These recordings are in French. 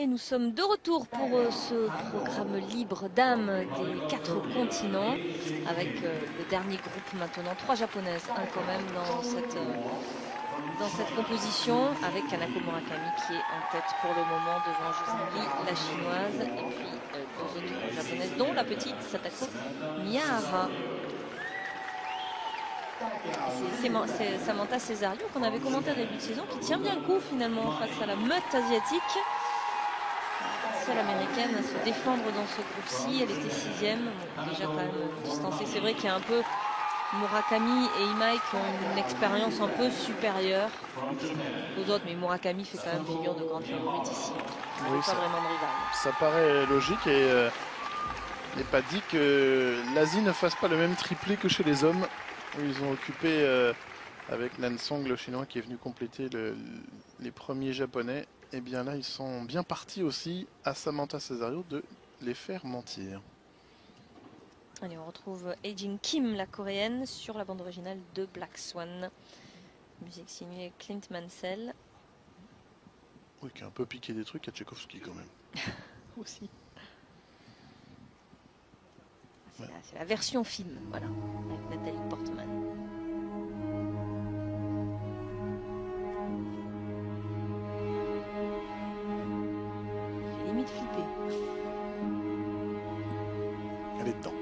Et nous sommes de retour pour ce programme libre dames des 4 continents avec le dernier groupe maintenant, 3 japonaises quand même dans cette composition avec Kanako Murakami qui est en tête pour le moment devant Josangli, la chinoise, et puis 2 autres japonaises dont la petite Satako Miyahara. C'est Samantha Cesario qu'on avait commenté au début de saison qui tient bien le coup finalement face à la meute asiatique. Seule américaine à se défendre dans ce groupe-ci, elle était 6e, bon, déjà quand même distancée. C'est vrai qu'il y a un peu Murakami et Imai qui ont une expérience un peu supérieure aux autres, mais Murakami fait quand même figure de grande favorite ici. Il n'y a pas vraiment de rival. Ça paraît logique et n'est pas dit que l'Asie ne fasse pas le même triplé que chez les hommes, où ils ont occupé avec Nansong, le chinois qui est venu compléter les premiers japonais. Et bien là, ils sont bien partis aussi à Samantha Cesario de les faire mentir. Allez, on retrouve Eijin Kim, la coréenne, sur la bande originale de Black Swan. Musique signée Clint Mansell. Oui, qui a un peu piqué des trucs à Tchaïkovski quand même. Aussi. C'est la version film, voilà, avec Nathalie Portman. J'ai limite flippé. Elle est dedans.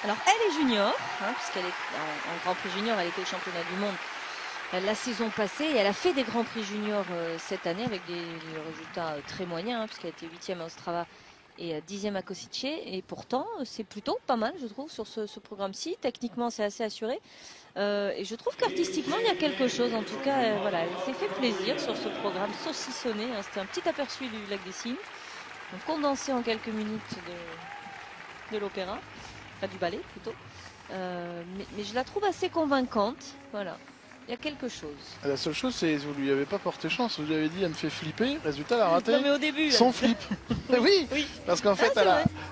Alors elle est junior, hein, puisqu'elle est en Grand Prix junior, elle était au championnat du monde la saison passée et elle a fait des Grands Prix juniors cette année avec des résultats très moyens, hein, puisqu'elle était 8e à Ostrava et 10e à Kosice. Et pourtant, c'est plutôt pas mal, je trouve, sur ce programme-ci. Techniquement, c'est assez assuré. Et je trouve qu'artistiquement, il y a quelque chose. En tout cas, voilà, elle s'est fait plaisir sur ce programme saucissonné. Hein. C'était un petit aperçu du Lac des Cygnes, donc condensé en quelques minutes de l'opéra, enfin du ballet plutôt. Mais je la trouve assez convaincante. Voilà. Il y a quelque chose. La seule chose, c'est que vous lui avez pas porté chance. Vous lui avez dit, elle me fait flipper. Résultat, elle a raté Non, mais au début, son flip. oui, parce qu'en fait,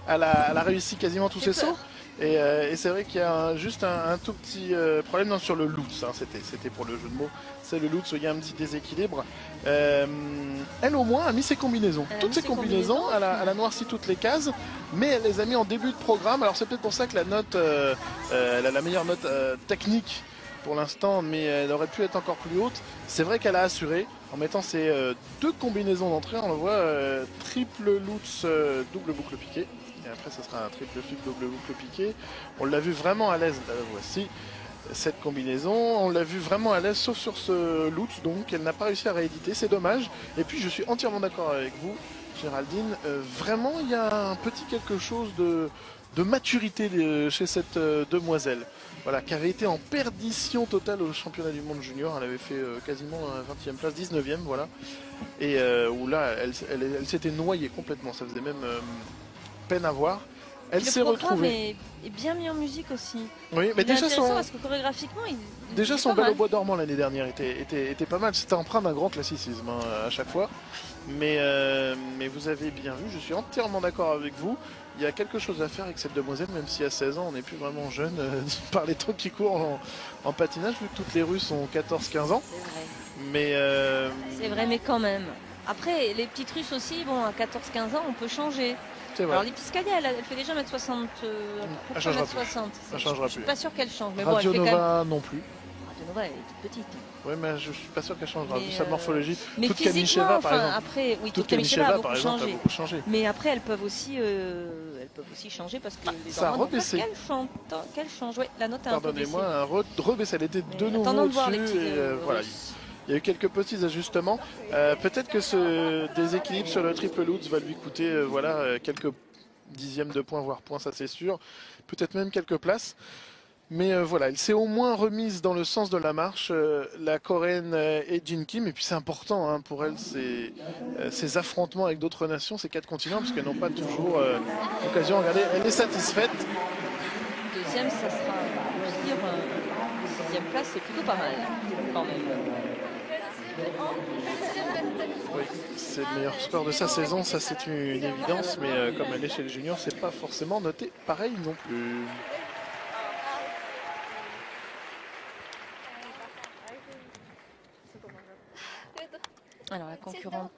elle a réussi quasiment tous ses sauts. Et c'est vrai qu'il y a juste un tout petit problème sur le Lutz. Hein, c'était pour le jeu de mots. C'est le Lutz où il y a un petit déséquilibre. Elle, au moins, a mis ses combinaisons. Toutes ses combinaisons, elle a noirci toutes les cases. Mais elle les a mis en début de programme. Alors, c'est peut-être pour ça que la note, elle a la meilleure note technique pour l'instant, mais elle aurait pu être encore plus haute. C'est vrai qu'elle a assuré en mettant ses deux combinaisons d'entrée. On le voit, triple Lutz, double boucle piqué. Et après, ce sera un triple flip, double boucle piqué. On l'a vu vraiment à l'aise. Là, voici cette combinaison. On l'a vu vraiment à l'aise, sauf sur ce Lutz. Donc, elle n'a pas réussi à rééditer. C'est dommage. Et puis, je suis entièrement d'accord avec vous, Géraldine. Vraiment, il y a un petit quelque chose de maturité chez cette demoiselle. Voilà, qui avait été en perdition totale au championnat du monde junior. Elle avait fait quasiment 20e place, 19e, voilà. Et où là, elle s'était noyée complètement. Ça faisait même peine à voir. Elle s'est retrouvée. Est bien mis en musique aussi. Oui, mais déjà parce que chorégraphiquement, déjà son bel au bois dormant l'année dernière était pas mal. C'était empreint d'un grand classicisme hein, à chaque fois. Mais vous avez bien vu, je suis entièrement d'accord avec vous. Il y a quelque chose à faire avec cette demoiselle, même si à 16 ans on n'est plus vraiment jeune par les temps qui courent en patinage, vu que toutes les rues sont 14-15 ans. C'est vrai. Mais c'est vrai, mais quand même. Après, les petites Russes aussi, bon, à 14-15 ans, on peut changer. Alors l'Episcalia, elle fait déjà 1m60. Elle changera 60. Je suis pas sûr qu'elle change. Mais Radio bon, elle fait Nova quand même... non plus. Radio Nova, elle est toute petite. Oui, mais je suis pas sûr qu'elle changera. Vu sa morphologie. Mais toute Kamicheva, par exemple. Après, oui, toute Kamicheva, par exemple, a beaucoup changé. Mais après, elles peuvent aussi changer parce que les ça a rebaissé. Qu'elle change. Ouais, la note a un peu baissé. Pardonnez-moi, rebaissé. Elle était de nouveau au-dessus. Voilà. Il y a eu quelques petits ajustements. Peut-être que ce déséquilibre sur le triple Lutz va lui coûter quelques dixièmes de points, voire points, ça c'est sûr. Peut-être même quelques places. Mais voilà, elle s'est au moins remise dans le sens de la marche, la Coréenne et Jin Kim. Et puis c'est important hein, pour elle, ces affrontements avec d'autres nations, ces 4 continents, parce qu'elles n'ont pas toujours l'occasion. Regardez, elle est satisfaite. Deuxième, ça sera pire. 6e place, c'est plutôt pas mal, quand même. Oui, c'est le meilleur score de sa saison, ça c'est une évidence. Mais comme elle est chez les juniors, c'est pas forcément noté pareil non plus. Alors la concurrente